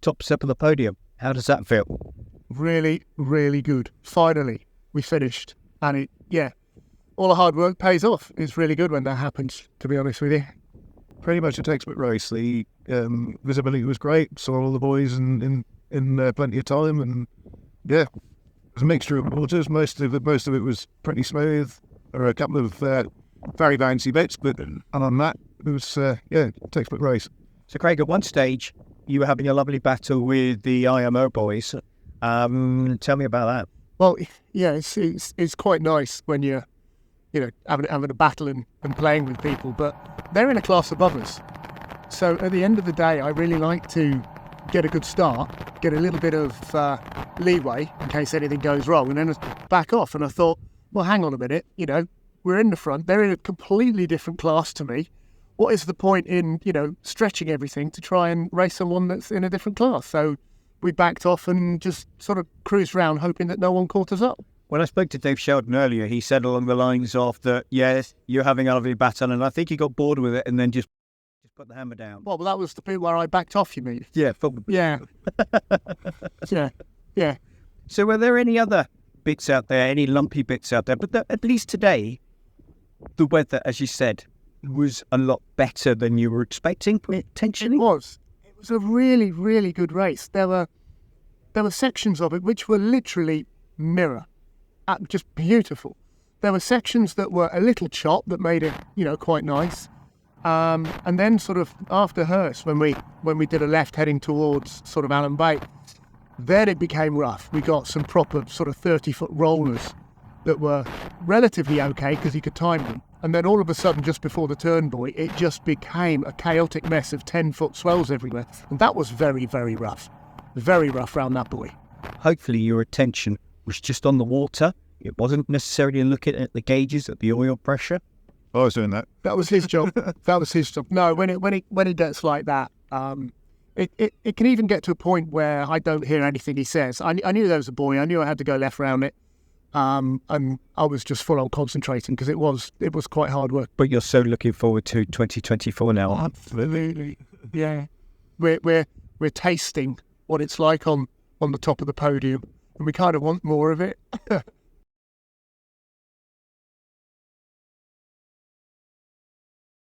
top step of the podium. How does that feel? Really, really good. Finally, we finished. And all the hard work pays off. It's really good when that happens, to be honest with you. Pretty much a textbook race. The visibility was great. Saw all the boys in plenty of time, and it was a mixture of waters. Most of it was pretty smooth. There were a couple of very bouncy bits, but other than that, it was textbook race. So, Craig, at one stage, you were having a lovely battle with the IMO boys. Tell me about that. Well, it's quite nice when you're, having a battle and playing with people, but they're in a class above us. So at the end of the day, I really like to get a good start, get a little bit of leeway in case anything goes wrong, and then back off. And I thought, well, hang on a minute, we're in the front. They're in a completely different class to me. What is the point in, stretching everything to try and race someone that's in a different class? So we backed off and just sort of cruised around, hoping that no one caught us up. When I spoke to Dave Sheldon earlier, he said along the lines of that, yes, you're having a lovely battle, and I think he got bored with it and then just put the hammer down. Well, that was the bit where I backed off, you mean? Yeah, probably. Yeah. Yeah. So were there any other bits out there, any lumpy bits out there? But at least today, the weather, as you said, was a lot better than you were expecting, potentially? It was a really, really good race. There were sections of it which were literally mirror. Just beautiful. There were sections that were a little chopped that made it, quite nice. And then sort of after Hurst, when we did a left heading towards sort of Allen Bay, then it became rough. We got some proper sort of 30-foot rollers that were relatively okay because you could time them. And then all of a sudden, just before the turn buoy, it just became a chaotic mess of 10-foot swells everywhere. And that was very, very rough. Very rough round that buoy. Hopefully your attention was just on the water. It wasn't necessarily looking at the gauges, at the oil pressure. I was doing that. That was his job. No, when it gets like that, it can even get to a point where I don't hear anything he says. I knew there was a buoy. I knew I had to go left round it. And I was just full on concentrating because it was quite hard work. But you're so looking forward to 2024 now. Absolutely. Yeah. We're tasting what it's like on the top of the podium, and we kind of want more of it.